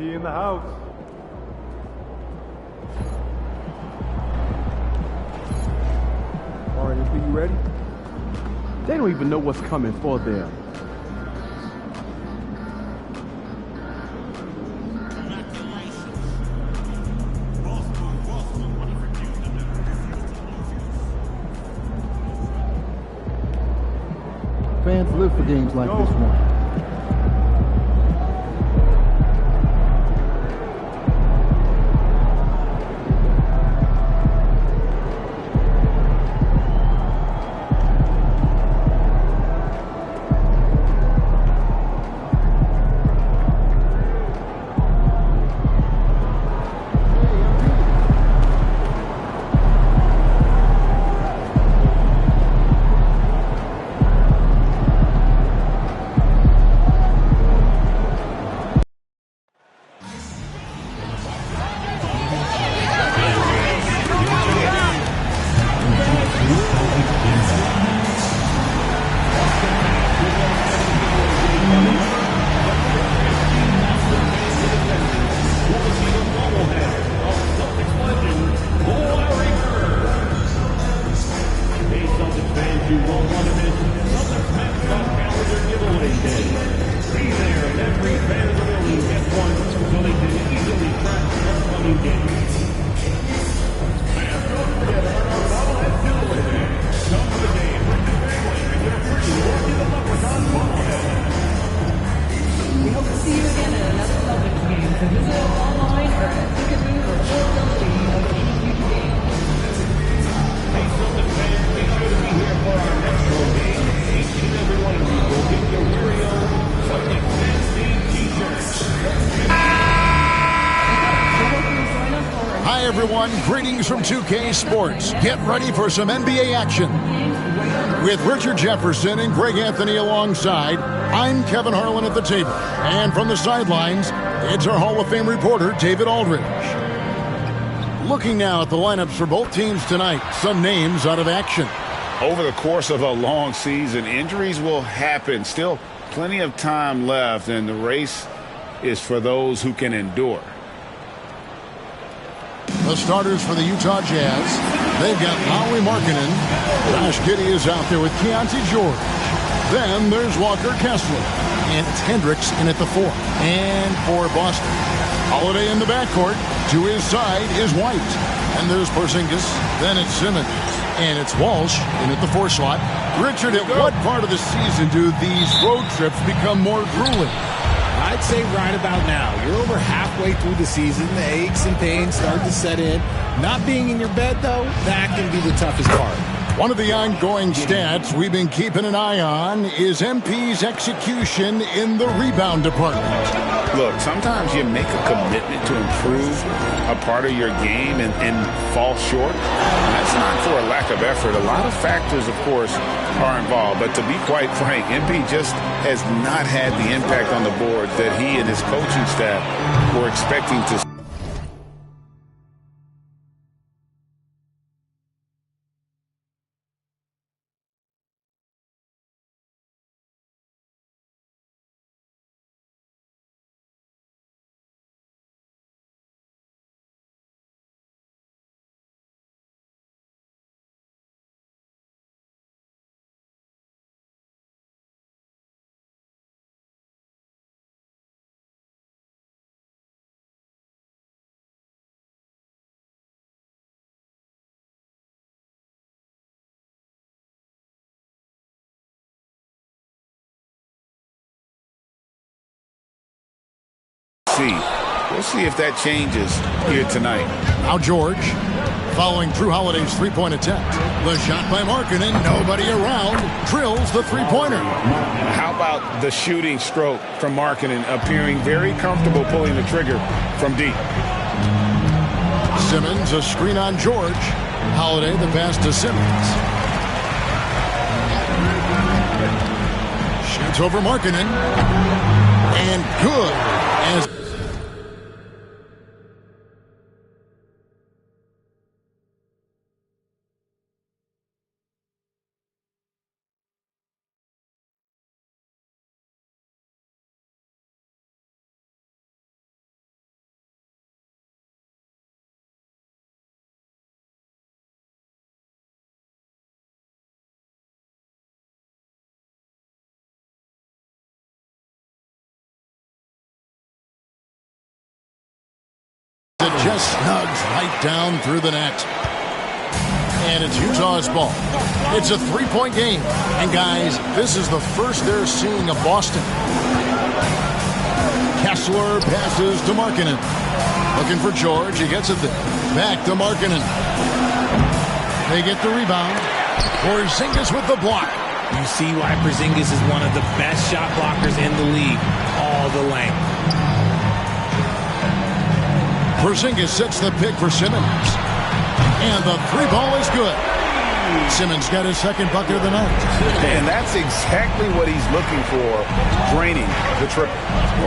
He in the house. All right, MP, you ready? They don't even know what's coming for them. Fans live for games like this one. Hi everyone, greetings from 2K Sports. Get ready for some NBA action. With Richard Jefferson and Greg Anthony alongside, I'm Kevin Harlan at the table. And from the sidelines, it's our Hall of Fame reporter, David Aldridge. Looking now at the lineups for both teams tonight, some names out of action. Over the course of a long season, injuries will happen. Still plenty of time left, and the race is for those who can endure. The starters for the Utah Jazz, they've got Lauri Markkanen. Josh Giddey is out there with Keontae George. Then there's Walker Kessler. And it's Hendricks in at the 4. And for Boston, Holiday in the backcourt. To his side is White. And there's Porzingis. Then it's Simmons. And it's Walsh in at the 4 slot. Richard, at what part of the season do these road trips become more grueling? I'd say right about now. You're over halfway through the season. The aches and pains start to set in. Not being in your bed, though, that can be the toughest part. One of the ongoing stats we've been keeping an eye on is MP's execution in the rebound department. Look, sometimes you make a commitment to improve a part of your game and fall short. That's not for a lack of effort. A lot of factors, of course, are involved. But to be quite frank, MP just has not had the impact on the board that he and his coaching staff were expecting to. We'll see if that changes here tonight. Now George, following Drew Holiday's three-point attempt. The shot by Markkanen, nobody around, drills the three-pointer. How about the shooting stroke from Markkanen, appearing very comfortable pulling the trigger from deep. Simmons, a screen on George. Holiday, the pass to Simmons. Shoots over Markkanen. And good as it just snugs right down through the net. And it's Utah's ball. It's a three-point game. And guys, this is the first they're seeing of Boston. Kessler passes to Markkanen. Looking for George. He gets it there. Back to Markkanen. They get the rebound. Porzingis with the block. You see why Porzingis is one of the best shot blockers in the league. All the length. Porzingis sets the pick for Simmons. And the three ball is good. Simmons got his second bucket of the night. And that's exactly what he's looking for, draining the triple.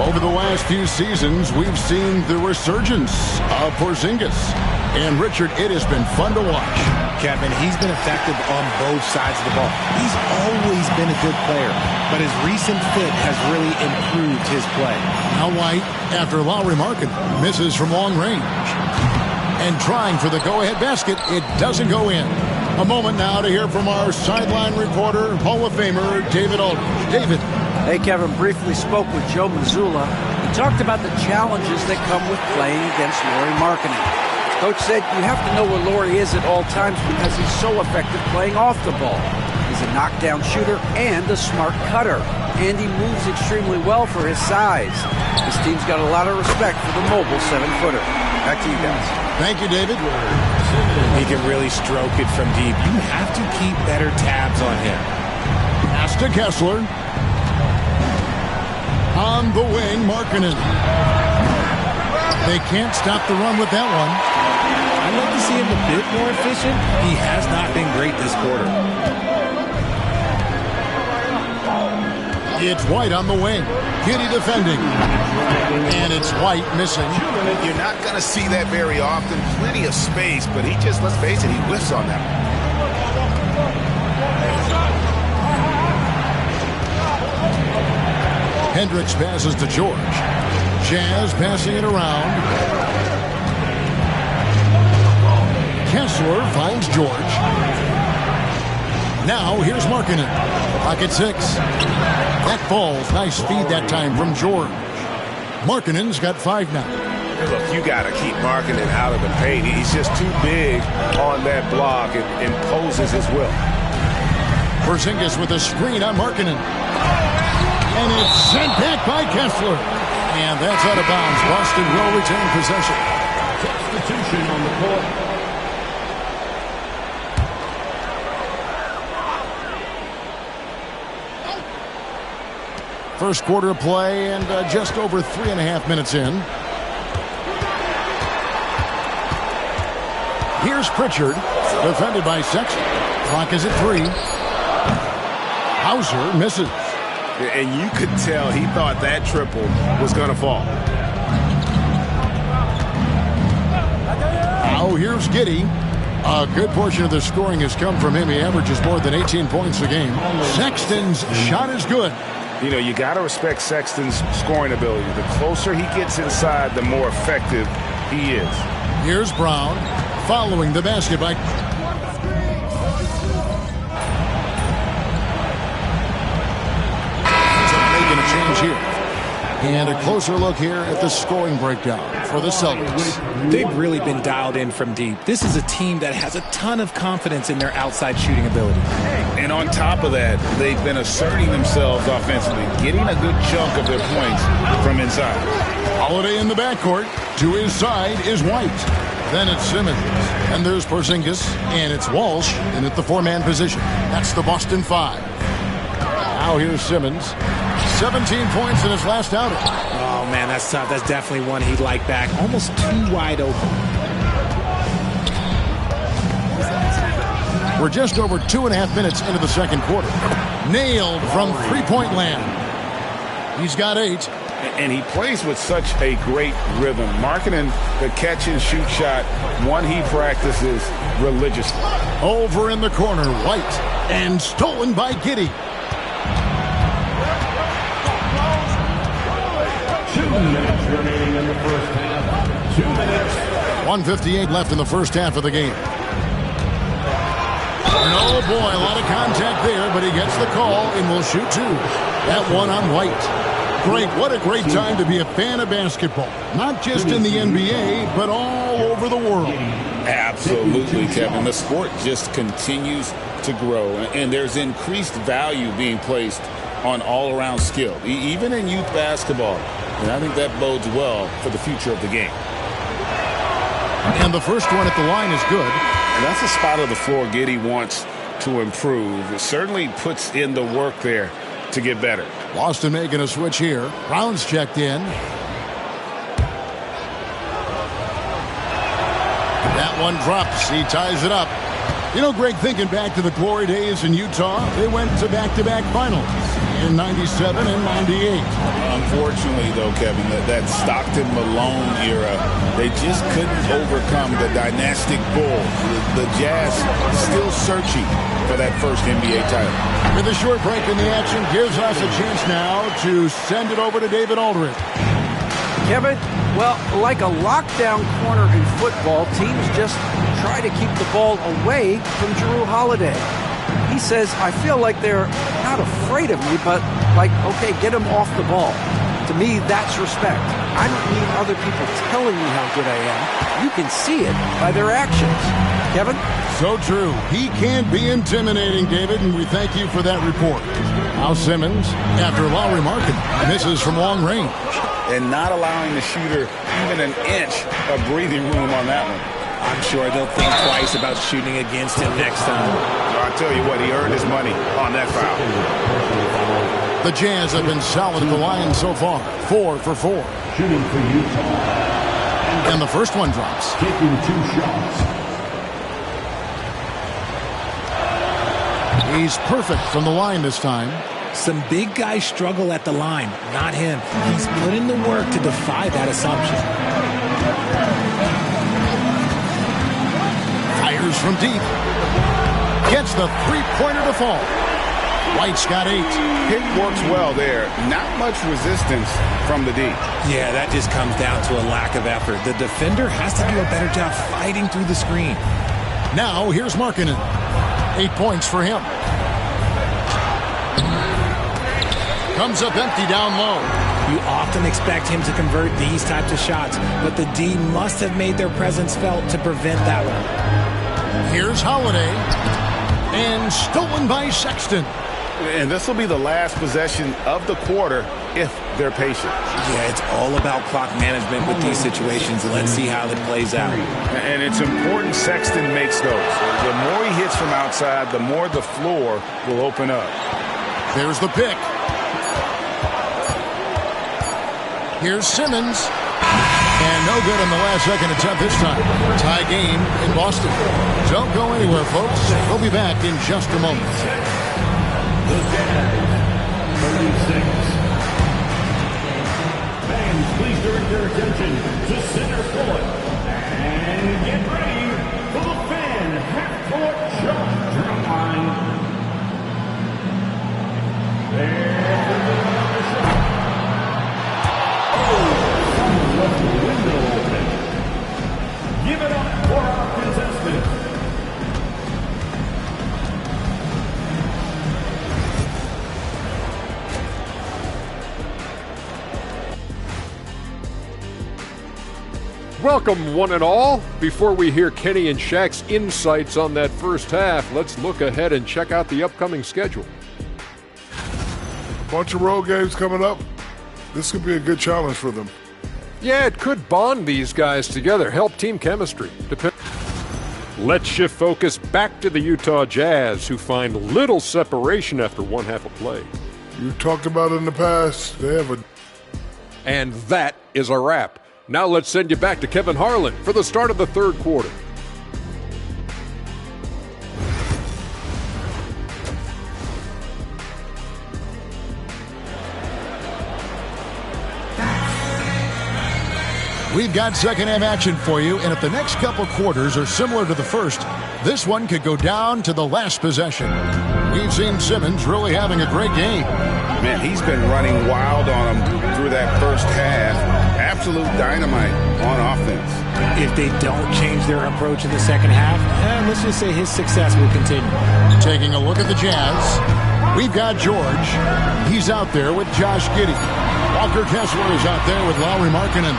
Over the last few seasons, we've seen the resurgence of Porzingis. And Richard, it has been fun to watch. Kevin, he's been effective on both sides of the ball. He's always been a good player, but his recent fit has really improved his play. Now White, after Lauri Markkanen misses from long range. And trying for the go-ahead basket, it doesn't go in. A moment now to hear from our sideline reporter, Hall of Famer David Aldridge. David. Hey, Kevin, briefly spoke with Joe Mazzulla. He talked about the challenges that come with playing against Lauri Markkanen. Coach said you have to know where Lauri is at all times because he's so effective playing off the ball. He's a knockdown shooter and a smart cutter. And he moves extremely well for his size. This team's got a lot of respect for the mobile 7-footer. Back to you guys. Thank you, David. He can really stroke it from deep. You have to keep better tabs on him. Pass to Kessler. On the wing, Markkanen. They can't stop the run with that one. I'd like to see him a bit more efficient. He has not been great this quarter. It's White on the wing. Giddey defending. And it's White missing. You're not going to see that very often. Plenty of space, but he just, let's face it, he whiffs on that one. Hendricks passes to George. Jazz passing it around. Kessler finds George. Now here's Markkanen. Pocket 6. That falls. Nice feed that time from George. Markkanen's got 5 now. Look, you got to keep Markkanen out of the paint. He's just too big on that block. It imposes his will. Porzingis with a screen on Markkanen. And it's sent back by Kessler. And that's out of bounds. Boston will retain possession. Substitution on the court. First quarter of play and just over 3.5 minutes in. Here's Pritchard, defended by Sexton. Clock is at 3. Hauser misses. And you could tell he thought that triple was going to fall. Now here's Giddey. A good portion of the scoring has come from him. He averages more than 18 points a game. Sexton's shot is good. You know, you got to respect Sexton's scoring ability. The closer he gets inside, the more effective he is. Here's Brown following the basket by... Making a change here. And a closer look here at the scoring breakdown for the Celtics. They've really been dialed in from deep. This is a team that has a ton of confidence in their outside shooting ability. And on top of that, they've been asserting themselves offensively, getting a good chunk of their points from inside. Holiday in the backcourt. To his side is White. Then it's Simmons. And there's Porzingis. And it's Walsh in at the 4-man position. That's the Boston 5. Now here's Simmons. 17 points in his last outing. Oh, man, that's tough. That's definitely one he'd like back. Almost too wide open. We're just over 2.5 minutes into the second quarter. Nailed from three-point land. He's got 8. And he plays with such a great rhythm. Markkanen, the catch-and-shoot shot, one he practices religiously. Over in the corner, White. And stolen by Giddey. 2 minutes remaining in the first half. 2 minutes. 1:58 left in the first half of the game. Oh boy, a lot of contact there, but he gets the call and will shoot 2. That one on White. Greg, what a great time to be a fan of basketball. Not just in the NBA, but all over the world. Absolutely, Kevin. The sport just continues to grow, and there's increased value being placed on all-around skill, even in youth basketball. And I think that bodes well for the future of the game. And the first one at the line is good. And that's a spot of the floor Giddey wants to improve. It certainly puts in the work there to get better. Boston making a switch here. Brown's checked in. That one drops. He ties it up. You know, Greg, thinking back to the glory days in Utah, they went to back-to-back finals in 97 and 98. Unfortunately, though, Kevin, that Stockton-Malone era, they just couldn't overcome the dynastic Bulls. The Jazz still searching for that first NBA title. With a short break in the action, gives us a chance now to send it over to David Aldridge. Kevin, well, like a lockdown corner in football, teams just try to keep the ball away from Jrue Holiday. He says, I feel like they're not afraid of me, but like, okay, get him off the ball. To me, that's respect. I don't need other people telling me how good I am. You can see it by their actions. Kevin? So true. He can be intimidating, David, and we thank you for that report. Now Simmons, after Lauri Markkanen, misses from long range. And not allowing the shooter even an inch of breathing room on that one. I'm sure they'll think twice about shooting against him next time. I'll tell you what, he earned his money on that foul. The Jazz have been solid at the line so far. 4 for 4. Shooting for Utah. And the first one drops. Taking 2 shots. He's perfect from the line this time. Some big guys struggle at the line, not him. He's put in the work to defy that assumption. Fires from deep. Gets the three-pointer to fall. White's got 8. Pick works well there. Not much resistance from the D. Yeah, that just comes down to a lack of effort. The defender has to do a better job fighting through the screen. Now here's Markkanen. 8 points for him. Comes up empty down low. You often expect him to convert these types of shots, but the D must have made their presence felt to prevent that one. Here's Holiday. And stolen by Sexton. And this will be the last possession of the quarter if they're patient. Yeah, it's all about clock management with these situations. Let's see how it plays out. And it's important Sexton makes those. The more he hits from outside, the more the floor will open up. There's the pick. Here's Simmons. And no good on the last second attempt this time. Tie game in Boston. Don't go anywhere, folks. We'll be back in just a moment. The Jazz, 36. Fans, please direct their attention to center court. And get ready for the fan half-court shot drum line. There's the shot. Someone left the window open. Give it up for our contestants. Welcome, one and all. Before we hear Kenny and Shaq's insights on that first half, let's look ahead and check out the upcoming schedule. Bunch of road games coming up. This could be a good challenge for them. Yeah, it could bond these guys together, help team chemistry. Let's shift focus back to the Utah Jazz, who find little separation after one half of play. You talked about it in the past. They have a... And that is a wrap. Now let's send you back to Kevin Harlan for the start of the third quarter. We've got second half action for you, and if the next couple quarters are similar to the first, this one could go down to the last possession. We've seen Simmons really having a great game. Man, he's been running wild on them through that first half. Absolute dynamite on offense. If they don't change their approach in the second half, let's just say his success will continue. Taking a look at the Jazz, we've got George. He's out there with Josh Giddey. Walker Kessler is out there with Lauri Markkanen.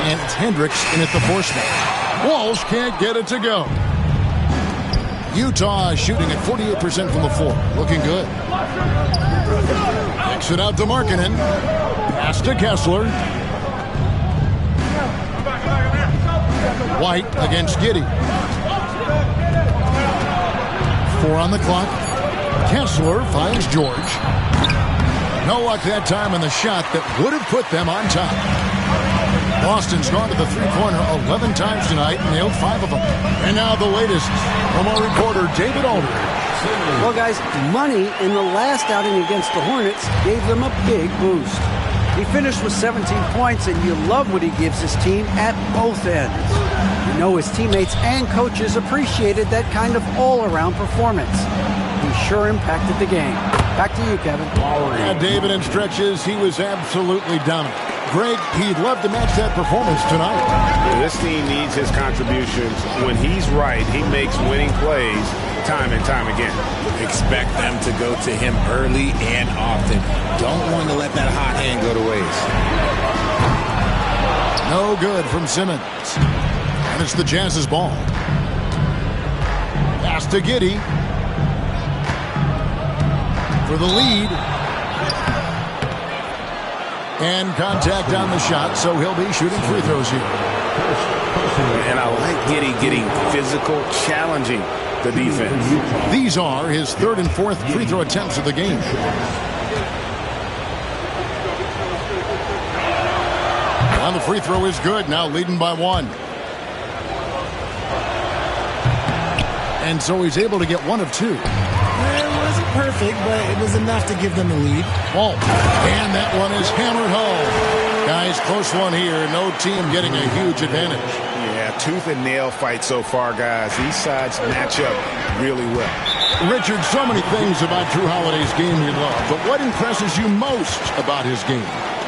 And it's Hendricks in at the force man. Walsh can't get it to go. Utah is shooting at 48% from the floor. Looking good. Kicks it out to Markkanen. Pass to Kessler. White against Giddey. 4 on the clock. Kessler finds George. No luck that time on the shot that would have put them on top. Boston's gone to the three-pointer 11 times tonight and nailed 5 of them. And now the latest from our reporter, David Aldridge. Well, guys, Money in the last outing against the Hornets gave them a big boost. He finished with 17 points, and you love what he gives his team at both ends. You know his teammates and coaches appreciated that kind of all-around performance. He sure impacted the game. Back to you, Kevin. Yeah, David, in stretches, he was absolutely dominant. Greg, he'd love to match that performance tonight. This team needs his contributions. When he's right, he makes winning plays time and time again. Expect them to go to him early and often. Don't want to let that hot hand go to waste. No good from Simmons. And it's the Jazz's ball. Pass to Giddey. For the lead. And contact on the shot, so he'll be shooting free throws here. And I like Giddey getting physical, challenging the defense. These are his 3rd and 4th free throw attempts of the game. And the free throw is good, now leading by 1. And so he's able to get 1 of 2. It wasn't perfect, but it was enough to give them the lead. Walt. And that one is hammered home. Guys, close one here. No team getting a huge advantage. Yeah, tooth and nail fight so far, guys. These sides match up really well. Richard, so many things about Drew Holiday's game you love, but what impresses you most about his game?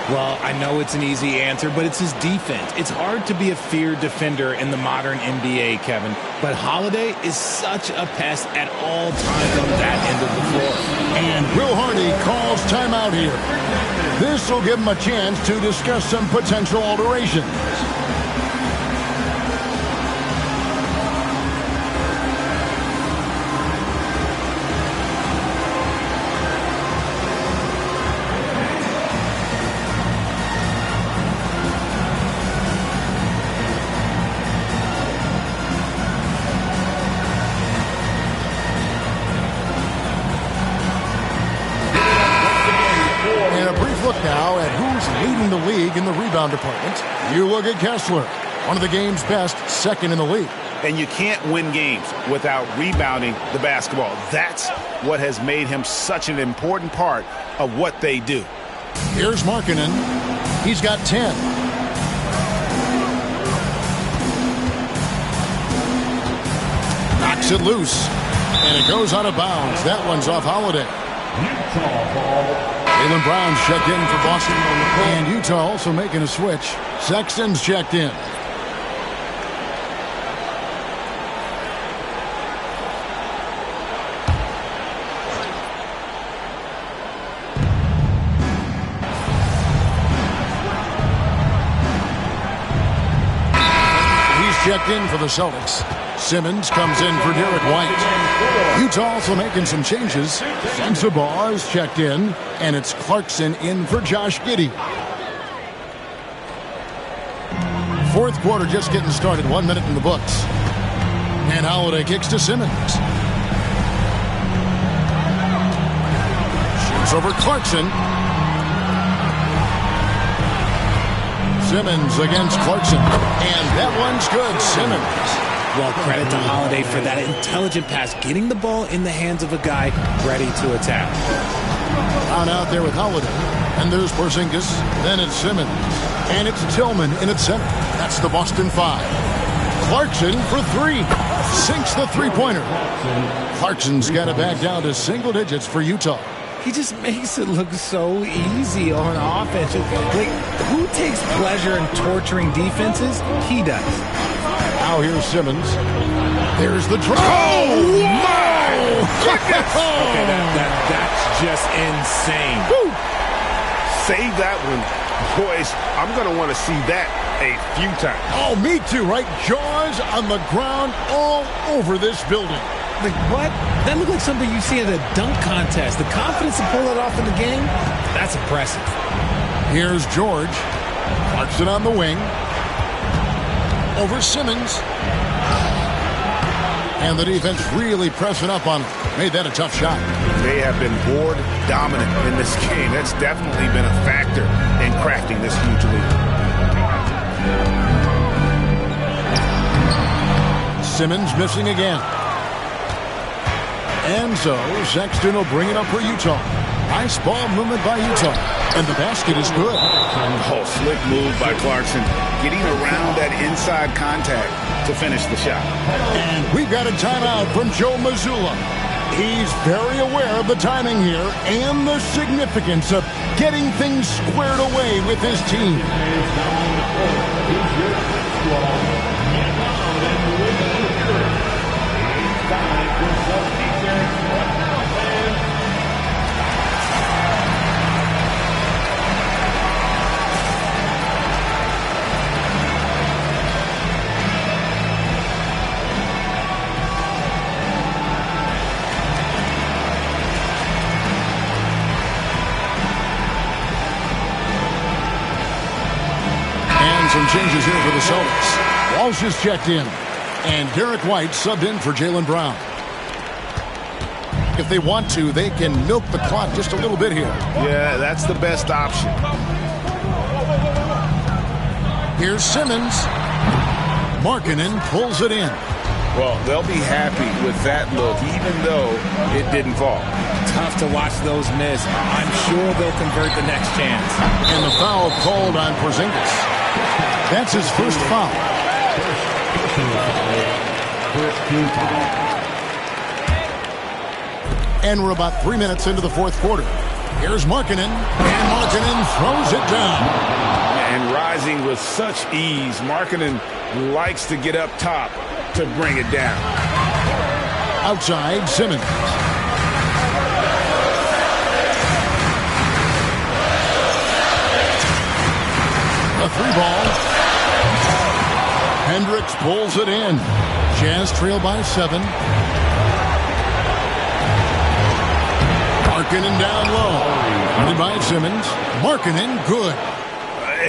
Well, I know it's an easy answer, but it's his defense. It's hard to be a feared defender in the modern NBA, Kevin. But Holiday is such a pest at all times on that end of the floor. And Will Hardy calls timeout here. This will give him a chance to discuss some potential alterations. Now at who's leading the league in the rebound department. You look at Kessler, one of the game's best, 2nd in the league. And you can't win games without rebounding the basketball. That's what has made him such an important part of what they do. Here's Markkanen. He's got 10. Knocks it loose. And it goes out of bounds. That one's off Holiday. Jaylen Brown's checked in for Boston. And Utah also making a switch. Sexton's checked in. He's checked in for the Celtics. Simmons comes in for Derek White. Utah also making some changes. Sensabaugh is checked in, and it's Clarkson in for Josh Giddey. 4th quarter just getting started. 1 minute in the books. And Holiday kicks to Simmons. Shoots over Clarkson. Simmons against Clarkson. And that one's good. Simmons. Well, credit to Holiday for that intelligent pass, getting the ball in the hands of a guy ready to attack. On out there with Holiday. And there's Porzingis. Then it's Simmons. And it's Tillman in at center. That's the Boston 5. Clarkson for 3. Sinks the three-pointer. Clarkson's got it back down to single digits for Utah. He just makes it look so easy on offense. Like, who takes pleasure in torturing defenses? He does. Now here's Simmons. There's the try. Oh, my goodness! Okay, that's just insane. Woo. Save that one Boys, I'm going to want to see that a few times. Oh, me too, right? Jaws on the ground all over this building. Like, what? That looked like something you see at a dunk contest. The confidence to pull it off in the game, that's impressive. Here's George. Clarkson on the wing. Over Simmons. And the defense really pressing up on him. Made that a tough shot. They have been board dominant in this game. That's definitely been a factor in crafting this huge lead. Simmons missing again. And so Sexton will bring it up for Utah. Nice ball movement by Utah. And the basket is good. Oh, slick move by Clarkson. Getting around that inside contact to finish the shot. And we've got a timeout from Joe Mazzulla. He's very aware of the timing here and the significance of getting things squared away with his team. Some changes here for the Celtics. Walsh is checked in. And Derek White subbed in for Jaylen Brown. If they want to, they can milk the clock just a little bit here. Yeah, that's the best option. Here's Simmons. Markkanen pulls it in. Well, they'll be happy with that look, even though it didn't fall. Tough to watch those miss. I'm sure they'll convert the next chance. And the foul called on Porzingis. That's his first foul. And we're about 3 minutes into the fourth quarter. Here's Markkanen. And Markkanen throws it down. And rising with such ease, Markkanen likes to get up top to bring it down. Outside, Simmons. A three ball. Hendricks pulls it in. Jazz trail by 7. Markkanen down low. Guarded by Simmons. Markkanen good.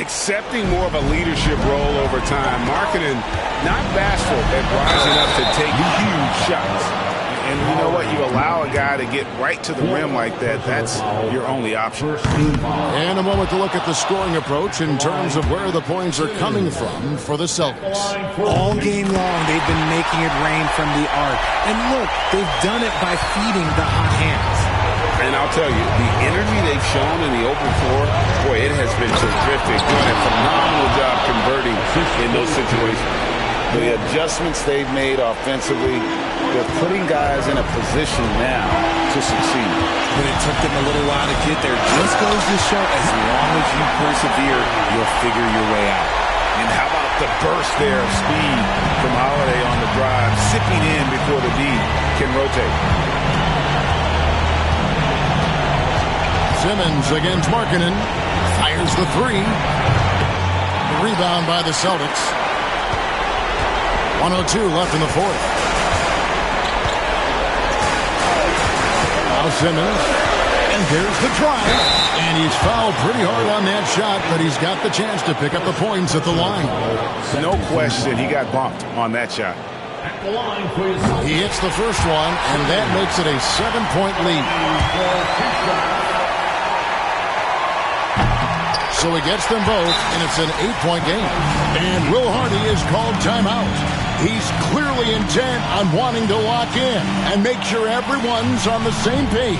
Accepting more of a leadership role over time. Markkanen not bashful at rising up to take huge shots. And you know what? You allow a guy to get right to the rim like that, that's your only option. And a moment to look at the scoring approach in terms of where the points are coming from for the Celtics. All game long, they've been making it rain from the arc. And look, they've done it by feeding the hot hands. And I'll tell you, the energy they've shown in the open floor, boy, it has been terrific. Doing a phenomenal job converting in those situations. The adjustments they've made offensively, they're putting guys in a position now to succeed. But it took them a little while to get there. Just goes to show, as long as you persevere, you'll figure your way out. And how about the burst there of speed from Holiday on the drive, sipping in before the D can rotate. Simmons against Markkanen. Fires the three. The rebound by the Celtics. 1:02 left in the fourth. Now Simmons. And there's the drive. And he's fouled pretty hard on that shot, but he's got the chance to pick up the points at the line. No question, he got bumped on that shot. He hits the first one, and that makes it a 7-point lead. So he gets them both, and it's an 8-point game. And Will Hardy is called timeout. He's clearly intent on wanting to lock in and make sure everyone's on the same page.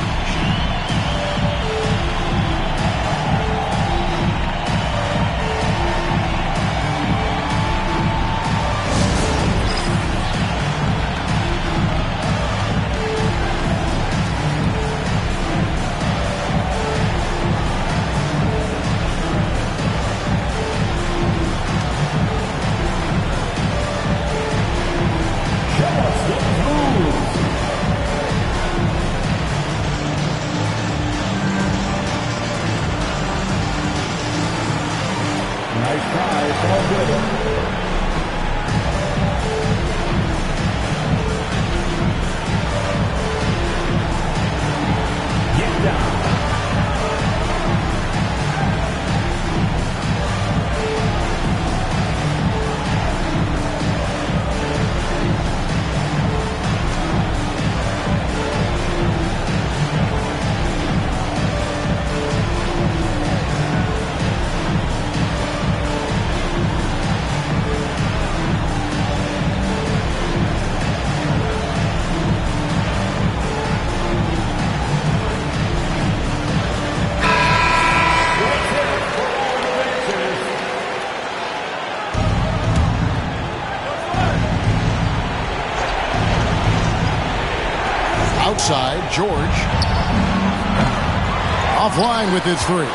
Outside, George. Offline with his three.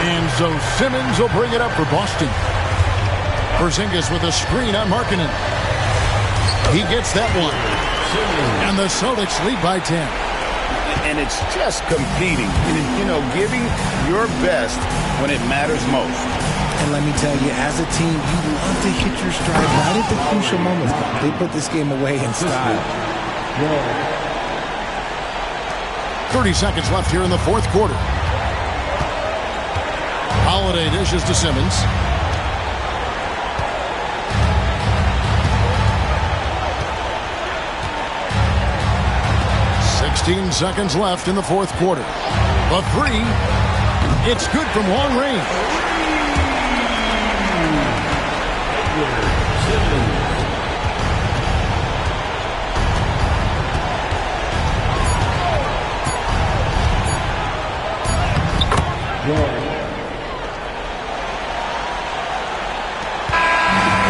And so Simmons will bring it up for Boston. Porzingis with a screen on Markkanen. He gets that one. And the Celtics lead by 10. And it's just competing. You know, giving your best when it matters most. And let me tell you, as a team, you love to hit your stride right at the crucial moments. They put this game away in style. 30 seconds left here in the fourth quarter. Holiday dishes to Simmons. Seconds left in the fourth quarter. The three, it's good from long range.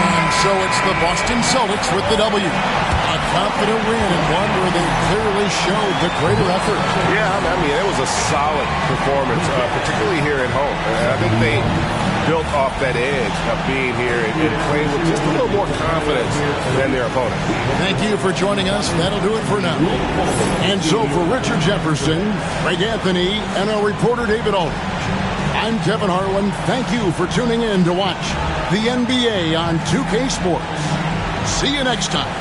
And so it's the Boston Celtics with the W. A confident win and one where they clearly showed the greater effort. Yeah, I mean, it was a solid performance, particularly here at home. And I think they built off that edge of being here and playing with just a little more confidence than their opponent. Thank you for joining us. That'll do it for now. And so for Richard Jefferson, Greg Anthony, and our reporter David Aldridge, I'm Kevin Harlan. Thank you for tuning in to watch the NBA on 2K Sports. See you next time.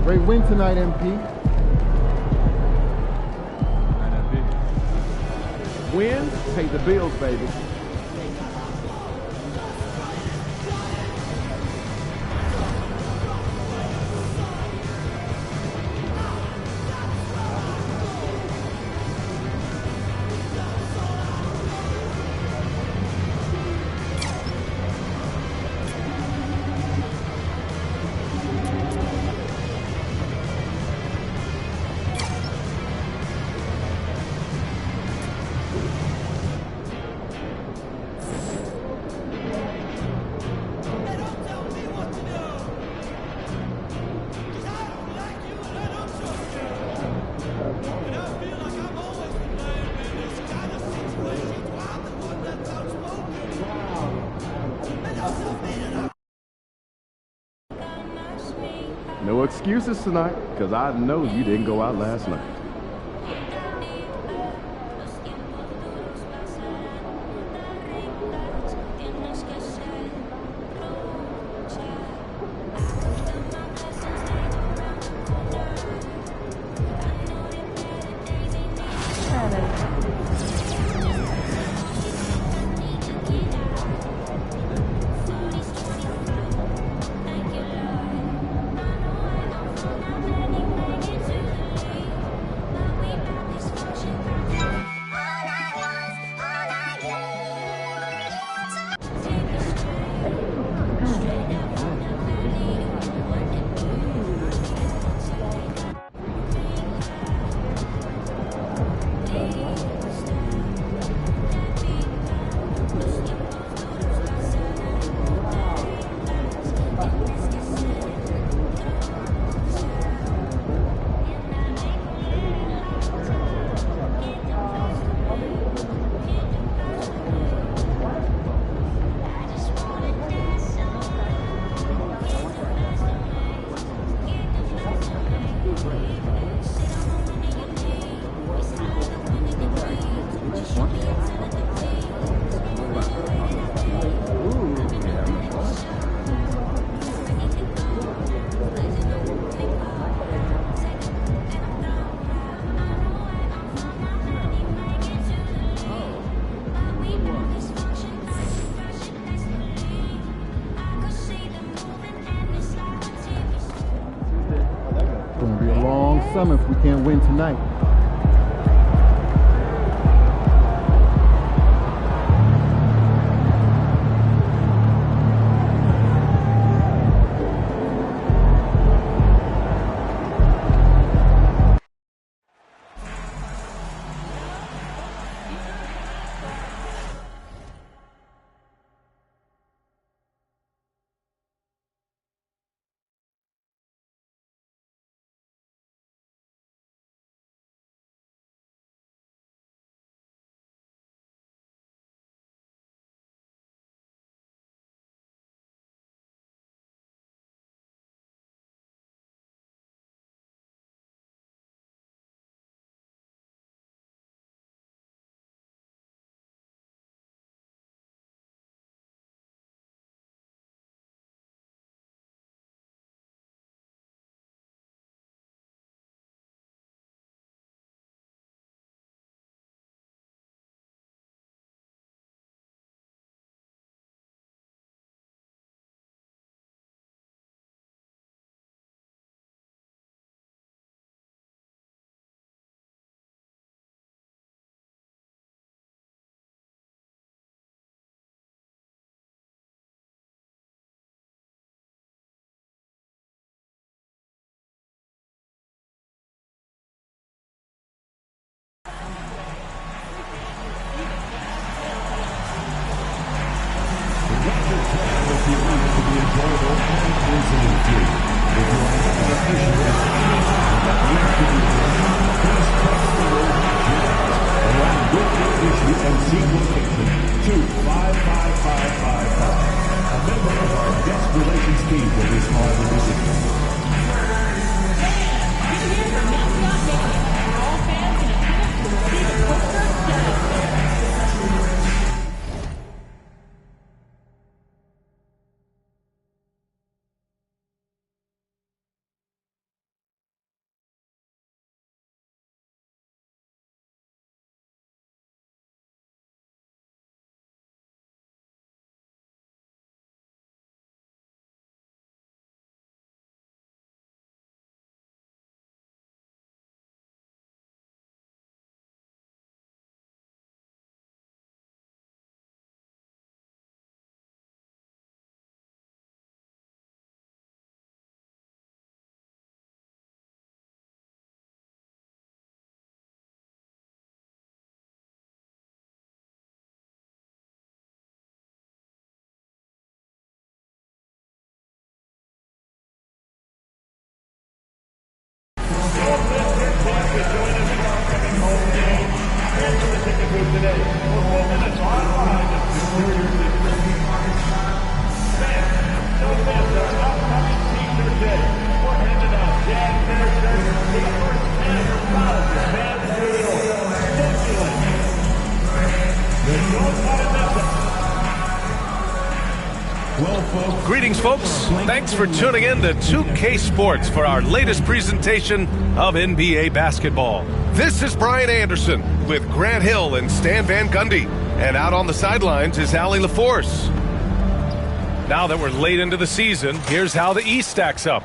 Great win tonight, MP. Wins pay the bills, baby. No excuses tonight, because I know you didn't go out last night. Some if we can't win tonight. Brookfield issue and seat location 255555. A member of our guest relations team will respond to this issue. Greetings, folks. Thanks for tuning in to 2K Sports for our latest presentation of NBA basketball. This is Brian Anderson with Grant Hill and Stan Van Gundy. And out on the sidelines is Allie LaForce. Now that we're late into the season, here's how the East stacks up.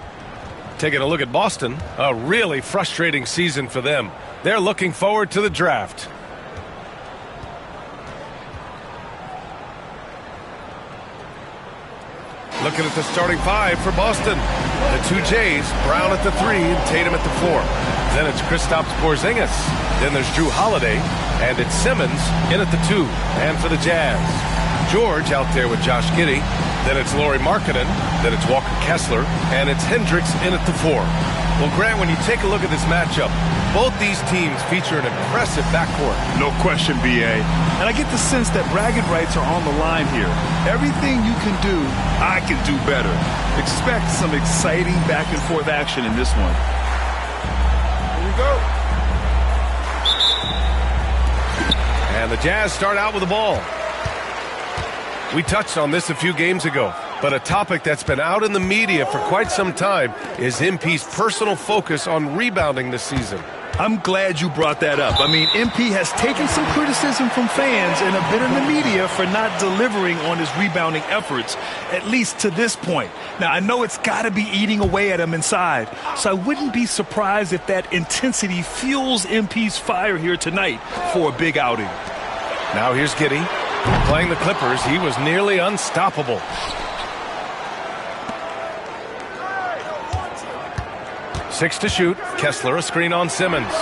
Taking a look at Boston, a really frustrating season for them. They're looking forward to the draft. Looking at the starting five for Boston. The two Jays, Brown at the 3 and Tatum at the 4. Then it's Kristaps Porzingis. Then there's Drew Holiday. And it's Simmons in at the 2. And for the Jazz, George out there with Josh Giddey. Then it's Lauri Markkanen. Then it's Walker Kessler. And it's Hendricks in at the 4. Well, Grant, when you take a look at this matchup, both these teams feature an impressive backcourt. No question, B.A. And I get the sense that bragging rights are on the line here. Everything you can do, I can do better. Expect some exciting back-and-forth action in this one. Here we go. And the Jazz start out with the ball. We touched on this a few games ago, but a topic that's been out in the media for quite some time is MP's personal focus on rebounding this season. I'm glad you brought that up. I mean, MP has taken some criticism from fans and a bit in the media for not delivering on his rebounding efforts, at least to this point. Now, I know it's got to be eating away at him inside, so I wouldn't be surprised if that intensity fuels MP's fire here tonight for a big outing. Now here's Giddey. Playing the Clippers, he was nearly unstoppable. Six to shoot. Kessler, a screen on Simmons.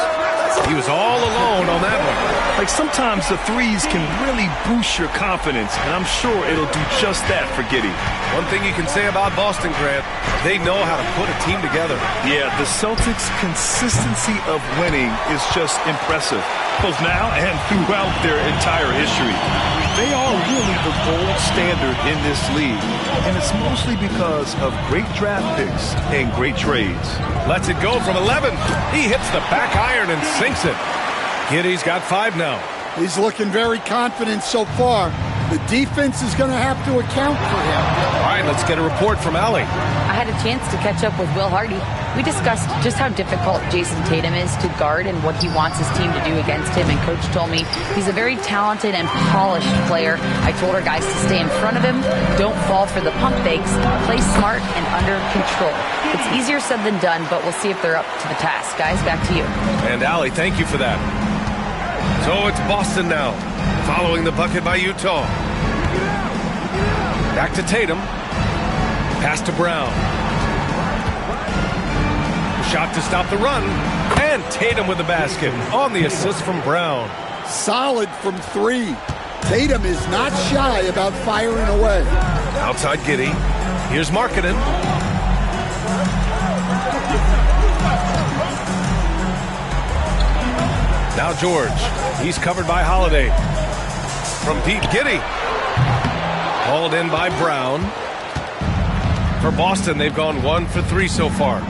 He was all alone on that one. Like, sometimes the threes can really boost your confidence, and I'm sure it'll do just that for Giddey. One thing you can say about Boston, Grant, they know how to put a team together. Yeah, the Celtics' consistency of winning is just impressive, both now and throughout their entire history. They are really the gold standard in this league, and it's mostly because of great draft picks and great trades. Lets it go from 11. He hits the back iron and sinks it. Giddey's got 5 now. He's looking very confident so far. The defense is going to have to account for him. All right, let's get a report from Allie. I had a chance to catch up with Will Hardy. We discussed just how difficult Jason Tatum is to guard and what he wants his team to do against him, and Coach told me he's a very talented and polished player. I told our guys to stay in front of him, don't fall for the pump fakes, play smart and under control. It's easier said than done, but we'll see if they're up to the task. Guys, back to you. And Allie, thank you for that. So it's Boston now, following the bucket by Utah. Back to Tatum. Pass to Brown. Shot to stop the run. And Tatum with the basket on the assist from Brown. Solid from 3. Tatum is not shy about firing away. Outside Giddey. Here's Markkanen. Now George. He's covered by Holiday. From deep, Giddey. Hauled in by Brown. For Boston, they've gone 1 for 3 so far.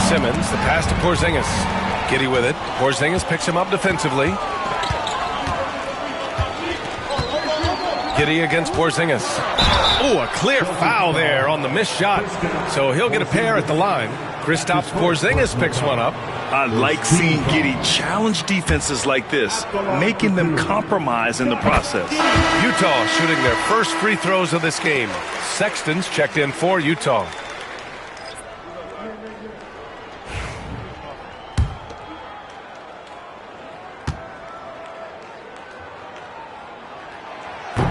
Simmons, the pass to Porzingis. Giddey with it. Porzingis picks him up defensively. Giddey against Porzingis. Oh, a clear foul there on the missed shot. So he'll get a pair at the line. Kristaps Porzingis picks one up. I like seeing Giddey challenge defenses like this, making them compromise in the process. Utah shooting their first free throws of this game. Sexton's checked in for Utah.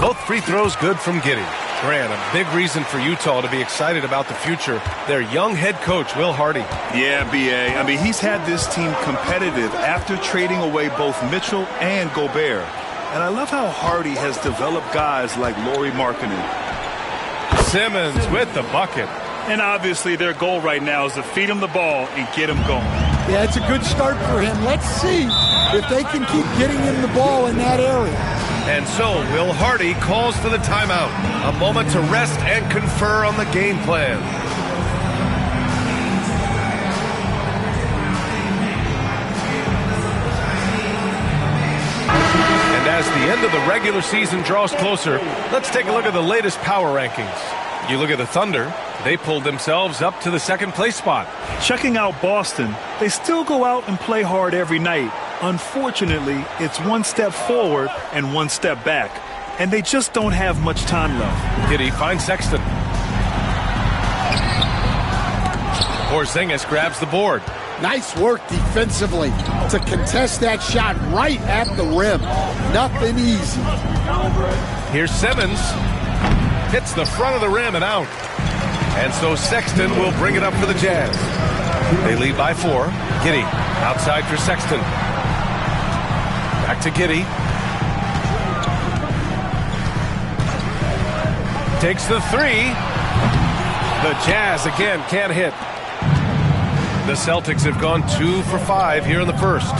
Both free throws good from Giddey. Grant, a big reason for Utah to be excited about the future. Their young head coach, Will Hardy. Yeah, B.A. I mean, he's had this team competitive after trading away both Mitchell and Gobert. And I love how Hardy has developed guys like Lauri Markkanen. Simmons with the bucket. And obviously their goal right now is to feed him the ball and get him going. Yeah, it's a good start for him. Let's see if they can keep getting him the ball in that area. And so Will Hardy calls for the timeout. A moment to rest and confer on the game plan. And as the end of the regular season draws closer, let's take a look at the latest power rankings. You look at the Thunder, they pulled themselves up to the second place spot. Checking out Boston, they still go out and play hard every night. Unfortunately, it's one step forward and one step back, and they just don't have much time left. Giddey finds Sexton. Porzingis grabs the board. Nice work defensively to contest that shot right at the rim. Nothing easy. Here's Simmons. Hits the front of the rim and out. And so Sexton will bring it up for the Jazz. They lead by 4. Giddey outside for Sexton. Back to Giddey. Takes the 3. The Jazz again can't hit. The Celtics have gone 2 for 5 here in the first.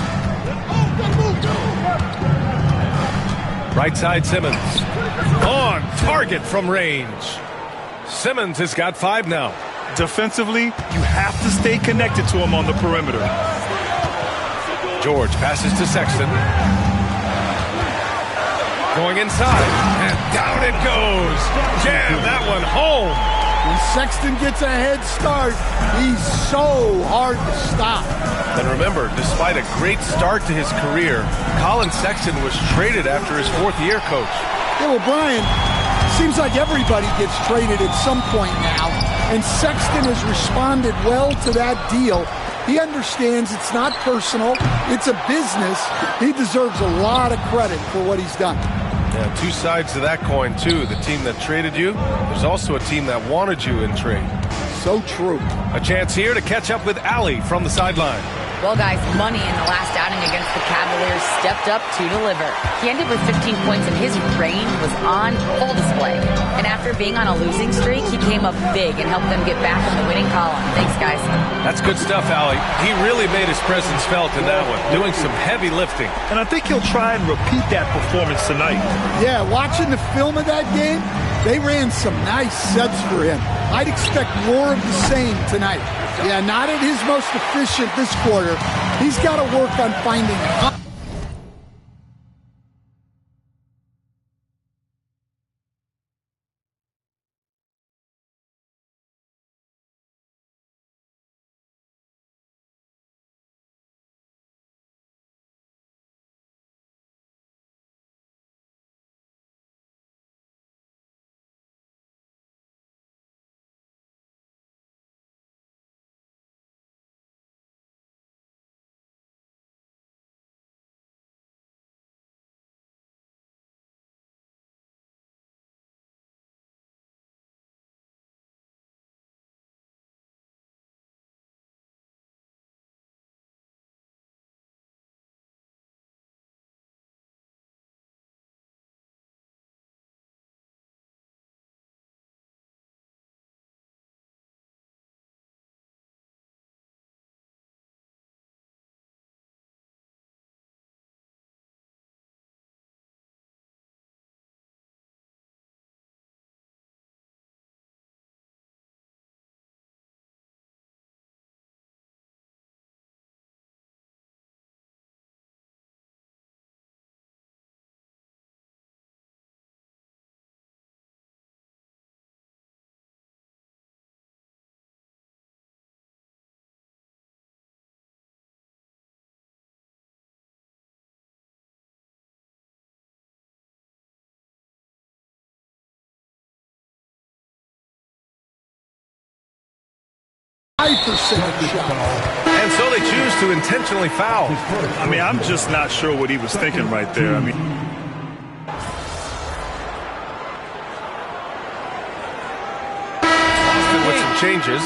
Right side Simmons. On target from range. Simmons has got 5 now. Defensively, you have to stay connected to him on the perimeter. George passes to Sexton. Going inside, and down it goes. Jam that one home. When Sexton gets a head start, he's so hard to stop. And remember, despite a great start to his career, Colin Sexton was traded after his 4th year, Coach. Yeah, well, Brian, seems like everybody gets traded at some point now, and Sexton has responded well to that deal. He understands it's not personal, it's a business. He deserves a lot of credit for what he's done. Yeah, 2 sides to that coin, too. The team that traded you, there's also a team that wanted you in trade. So true. A chance here to catch up with Allie from the sideline. Well, guys, Money in the last outing against the Cavaliers stepped up to deliver. He ended with 15 points, and his range was on full display. And after being on a losing streak, he came up big and helped them get back in the winning column. Thanks, guys. That's good stuff, Allie. He really made his presence felt in that one, doing some heavy lifting. And I think he'll try and repeat that performance tonight. Yeah, watching the film of that game, they ran some nice sets for him. I'd expect more of the same tonight. Yeah, not at his most efficient this quarter. He's got to work on finding 5% shot. And so they choose to intentionally foul. I mean, I'm just not sure what he was thinking right there. I mean, Boston with some changes.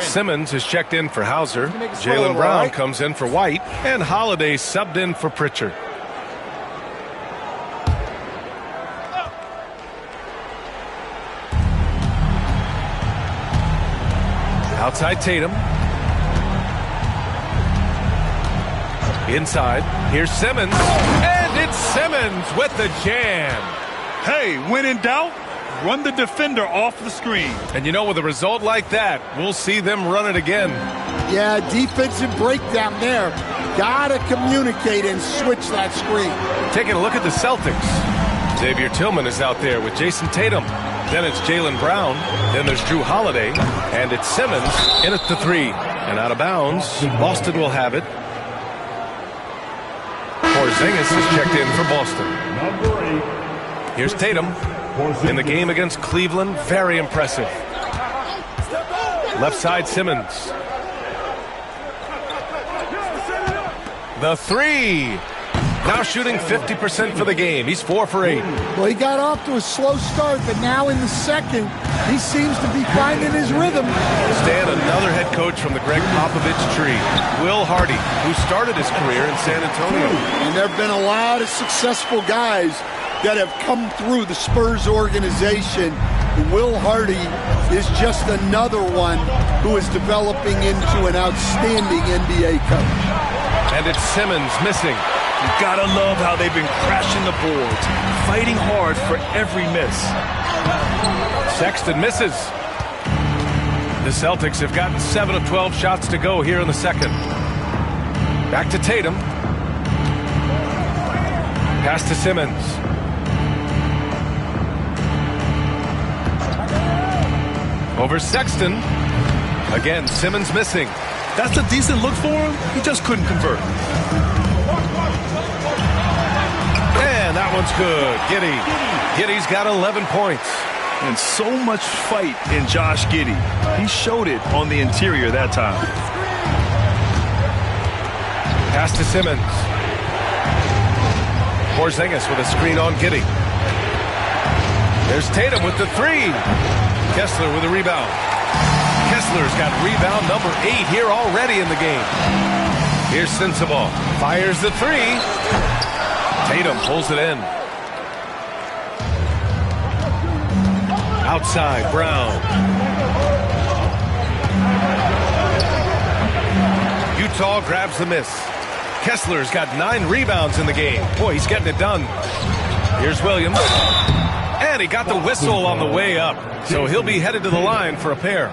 Simmons is checked in for Hauser. Jaylen Brown comes in for White. And Holiday subbed in for Pritchard. Outside Tatum. Inside. Here's Simmons. And it's Simmons with the jam. hey, when in doubt, run the defender off the screen. And you know, with a result like that, we'll see them run it again. Yeah, defensive breakdown there. Gotta communicate and switch that screen. Taking a look at the Celtics. Xavier Tillman is out there with Jason Tatum. Then it's Jaylen Brown. Then there's Drew Holiday. And it's Simmons in at the three. And out of bounds, Boston will have it. Porzingis is checked in for Boston. Here's Tatum in the game against Cleveland. Very impressive. Left side, Simmons. The three. Now shooting 50% for the game. He's 4 for 8. Well, he got off to a slow start, but now in the second, he seems to be finding his rhythm. Stan, another head coach from the Greg Popovich tree, Will Hardy, who started his career in San Antonio. And there have been a lot of successful guys that have come through the Spurs organization. Will Hardy is just another one who is developing into an outstanding NBA coach. And it's Simmons missing. You gotta love how they've been crashing the boards, fighting hard for every miss. Sexton misses. The Celtics have gotten 7 of 12 shots to go here in the second. Back to Tatum. Pass to Simmons. Over Sexton. Again, Simmons missing. That's a decent look for him. He just couldn't convert. And that one's good. Giddey's got 11 points. And so much fight in Josh Giddey. He showed it on the interior that time. Pass to Simmons. Porzingis with a screen on Giddey. There's Tatum with the three. Kessler with a rebound. Kessler's got rebound number 8 here already in the game. Here's Sensabaugh. Fires the three. Tatum pulls it in. Outside, Brown. Utah grabs the miss. Kessler's got 9 rebounds in the game. Boy, he's getting it done. Here's Williams. And he got the whistle on the way up. So he'll be headed to the line for a pair.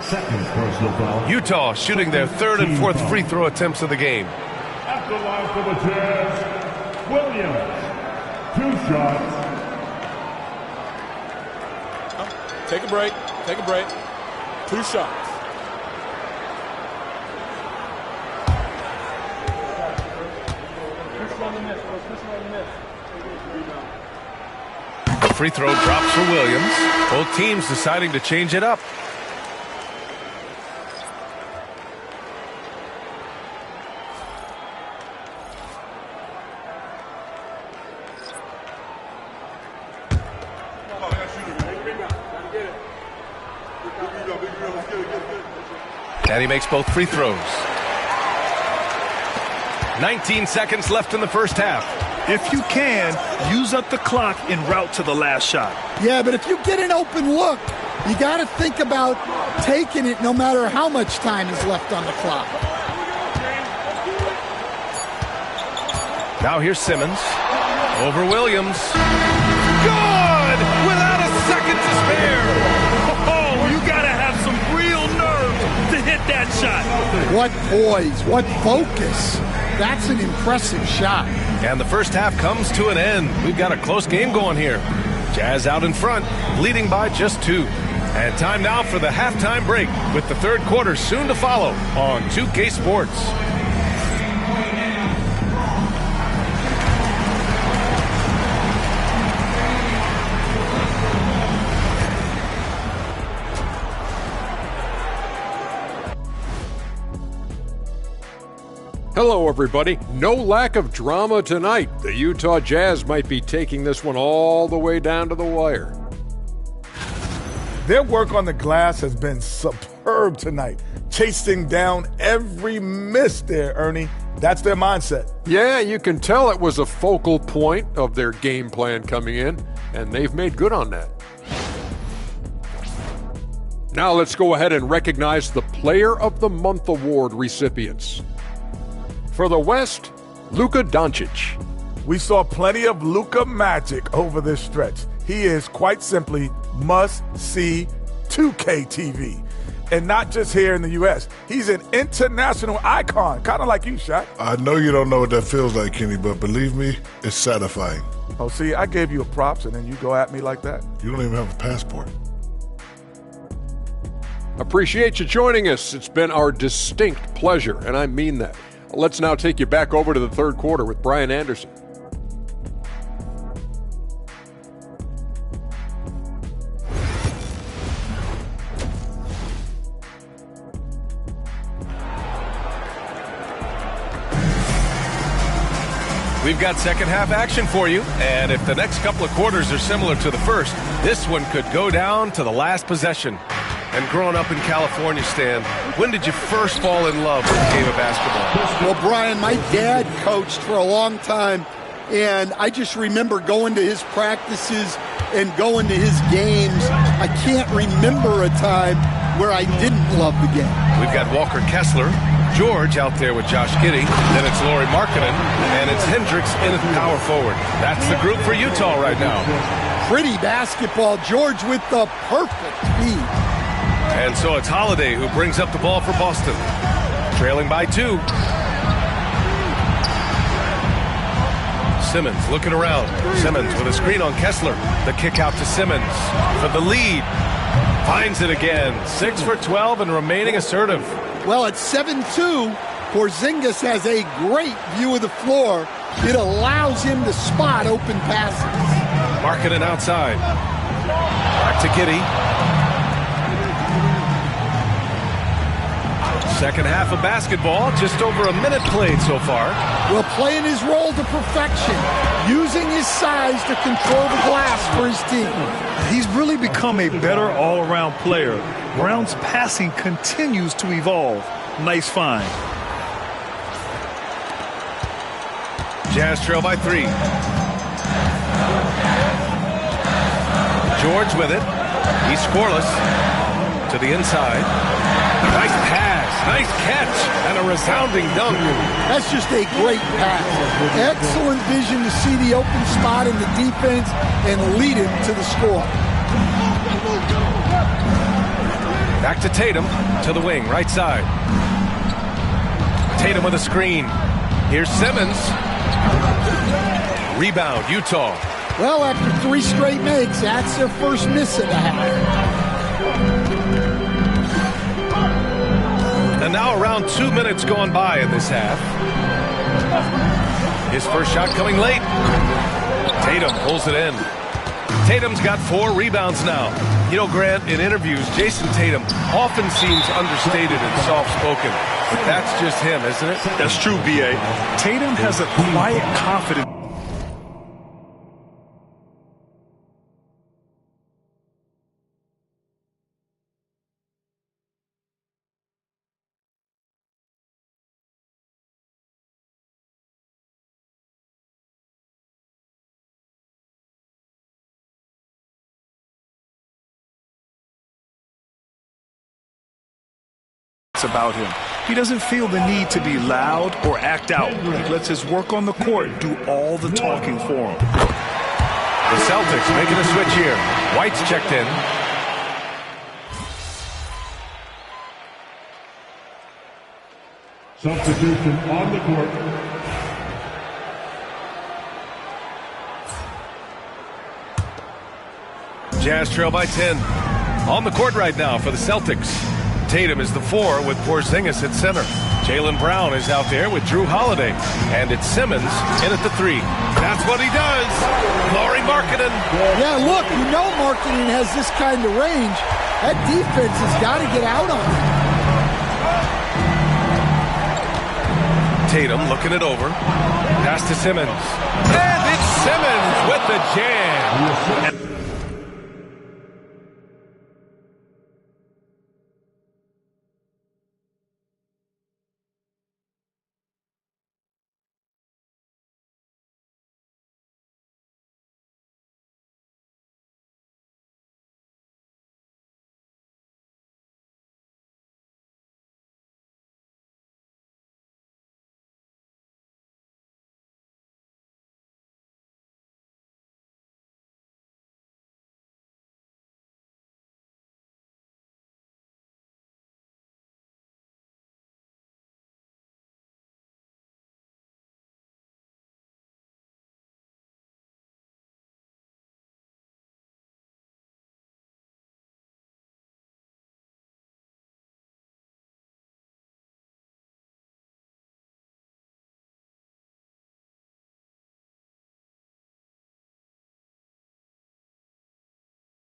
Utah shooting their 3rd and 4th free throw attempts of the game. At the line for the Jazz, Williams. 2 shots. Take a break. Take a break. 2 shots. The free throw drops for Williams. Both teams deciding to change it up. And he makes both free throws. 19 seconds left in the first half. If you can, use up the clock en route to the last shot. Yeah, but if you get an open look, you got to think about taking it no matter how much time is left on the clock. Now here's Simmons. Over Williams. Good! Without a second to spare. Oh, you got to have some real nerve to hit that shot. What poise, what focus. That's an impressive shot. And the first half comes to an end. We've got a close game going here. Jazz out in front, leading by just 2. And time now for the halftime break with the 3rd quarter soon to follow on 2K Sports. Hello, everybody. No lack of drama tonight. The Utah Jazz might be taking this one all the way down to the wire. Their work on the glass has been superb tonight, chasing down every miss there, Ernie. That's their mindset. Yeah, you can tell it was a focal point of their game plan coming in, and they've made good on that. Now let's go ahead and recognize the Player of the Month award recipients. For the West, Luka Doncic. We saw plenty of Luka magic over this stretch. He is quite simply must-see 2K TV. And not just here in the U.S. He's an international icon, kind of like you, Shaq. I know you don't know what that feels like, Kenny, but believe me, it's satisfying. Oh, see, I gave you a props, and then you go at me like that? You don't even have a passport. Appreciate you joining us. It's been our distinct pleasure, and I mean that. Let's now take you back over to the third quarter with Brian Anderson. We've got second half action for you, and if the next couple of quarters are similar to the first, this one could go down to the last possession. And growing up in California, Stan, when did you first fall in love with the game of basketball? Well, Brian, my dad coached for a long time, and I just remember going to his practices and going to his games. I can't remember a time where I didn't love the game. We've got Walker Kessler, George out there with Josh Giddey, then it's Lauri Markkanen, and it's Hendricks in at power forward. That's the group for Utah right now. Pretty basketball. George with the perfect feed. And so it's Holiday who brings up the ball for Boston. Trailing by 2. Simmons looking around. Simmons with a screen on Kessler. The kick out to Simmons for the lead. Finds it again. 6 for 12 and remaining assertive. Well, at 7-2, Porzingis has a great view of the floor. It allows him to spot open passes. Markkanen outside. Back to Giddey. Second half of basketball, just over a minute played so far. Well, playing his role to perfection, using his size to control the glass for his team. He's really become a better all-around player. Brown's passing continues to evolve. Nice find. Jazz trail by 3. George with it. He's scoreless. To the inside. Nice pass. Nice catch. And a resounding dunk. That's just a great pass. Excellent vision to see the open spot in the defense and lead him to the score. Back to Tatum. To the wing. Right side. Tatum with a screen. Here's Simmons. Rebound, Utah. Well, after 3 straight makes, that's their first miss at the half. And now around 2 minutes gone by in this half. His first shot coming late. Tatum pulls it in. Tatum's got 4 rebounds now. You know, Grant, in interviews, Jason Tatum often seems understated and soft-spoken. But that's just him, isn't it? That's true, B.A. Tatum has a quiet confidence. About him. He doesn't feel the need to be loud or act out. He lets his work on the court do all the talking for him. The Celtics making a switch here. White's checked in. Substitution on the court. Jazz trail by 10. On the court right now for the Celtics. Tatum is the 4 with Porzingis at center. Jaylen Brown is out there with Jrue Holiday. And it's Simmons in at the 3. That's what he does. Lauri Markkanen. Yeah, look, you know Markkanen has this kind of range. That defense has got to get out on him. Tatum looking it over. Pass to Simmons. And it's Simmons with the jam.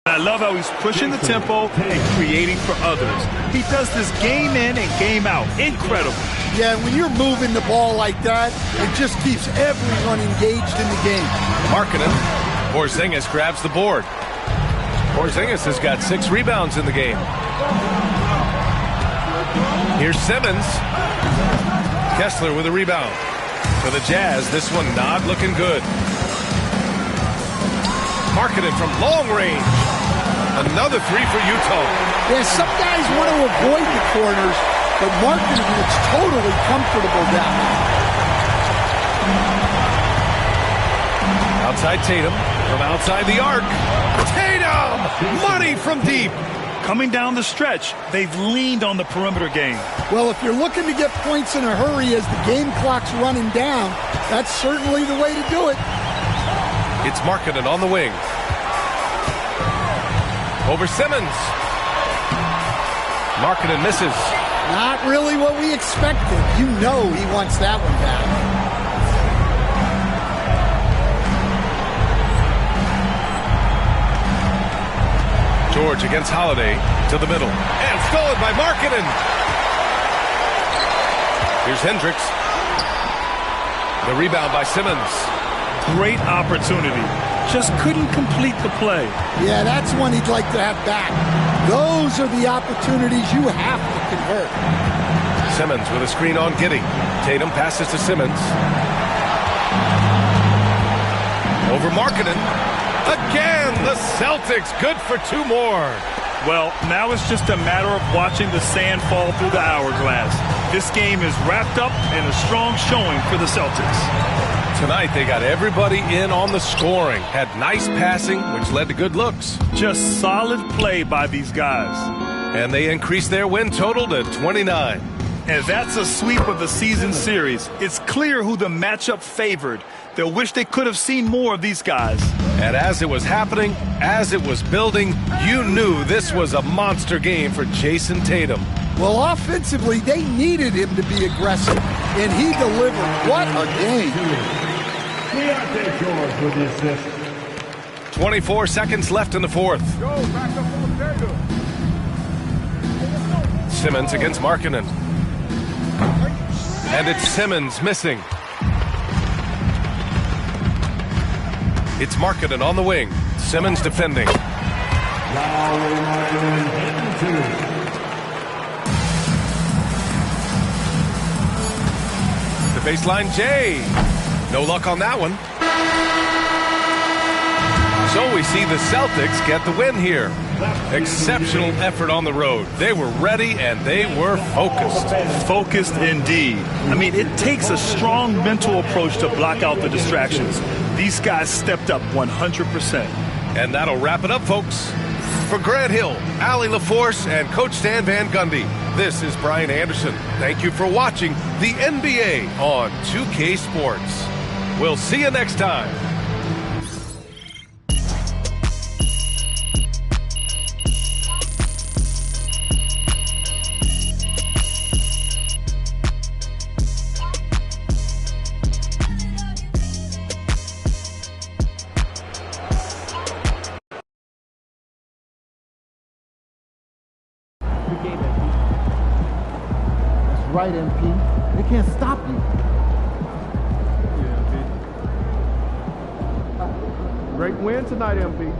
I love how he's pushing the tempo and creating for others. He does this game in and game out. Incredible. Yeah, when you're moving the ball like that, it just keeps everyone engaged in the game. Markkanen. Porzingis grabs the board. Porzingis has got 6 rebounds in the game. Here's Simmons. Kessler with a rebound. For the Jazz, this one not looking good. Markkanen from long range. Another 3 for Utah. Yeah, some guys want to avoid the corners, but Markkanen looks totally comfortable down there. Outside Tatum from outside the arc. Tatum! Money from deep. Coming down the stretch, they've leaned on the perimeter game. Well, if you're looking to get points in a hurry as the game clock's running down, that's certainly the way to do it. It's Markkanen on the wing. Over Simmons. Markkanen misses. Not really what we expected. You know he wants that one back. George against Holiday to the middle. And stolen by Markkanen. Here's Hendricks. The rebound by Simmons. Great opportunity. Just couldn't complete the play. Yeah, that's one he'd like to have back. Those are the opportunities you have to convert. Simmons with a screen on Giddey. Tatum passes to Simmons. Over Markkanen. Again, the Celtics good for 2 more. Well, now it's just a matter of watching the sand fall through the hourglass. This game is wrapped up in a strong showing for the Celtics. Tonight, they got everybody in on the scoring. Had nice passing, which led to good looks. Just solid play by these guys. And they increased their win total to 29. And that's a sweep of the season series. It's clear who the matchup favored. They'll wish they could have seen more of these guys. And as it was happening, as it was building, you knew this was a monster game for Jason Tatum. Well, offensively, they needed him to be aggressive, and he delivered. What a game. 24 seconds left in the fourth. Simmons against Markkanen. And it's Simmons missing. It's Markkanen on the wing. Simmons defending. The baseline J. No luck on that one. So we see the Celtics get the win here. Exceptional effort on the road. They were ready and they were focused. Focused indeed. I mean, it takes a strong mental approach to block out the distractions. These guys stepped up 100%. And that'll wrap it up, folks. For Grant Hill, Allie LaForce, and Coach Stan Van Gundy, this is Brian Anderson. Thank you for watching the NBA on 2K Sports. We'll see you next time. right, MP. They can't stop you. Great win tonight, MP.